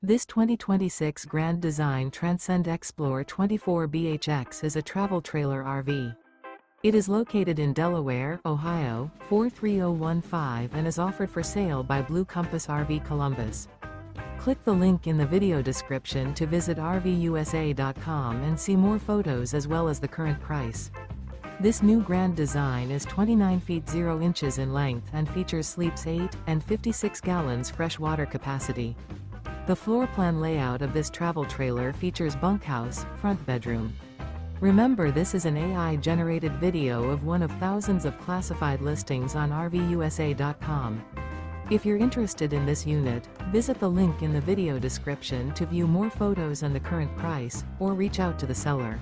This 2026 Grand Design Transcend Xplor 24BHX is a travel trailer RV. It is located in Delaware, Ohio, 43015 and is offered for sale by Blue Compass RV Columbus. Click the link in the video description to visit RVUSA.com and see more photos as well as the current price. This new Grand Design is 29 feet 0 inches in length and features sleeps 8 and 56 gallons fresh water capacity. The floor plan layout of this travel trailer features bunkhouse, front bedroom. Remember, this is an AI-generated video of one of thousands of classified listings on RVUSA.com. If you're interested in this unit, visit the link in the video description to view more photos and the current price, or reach out to the seller.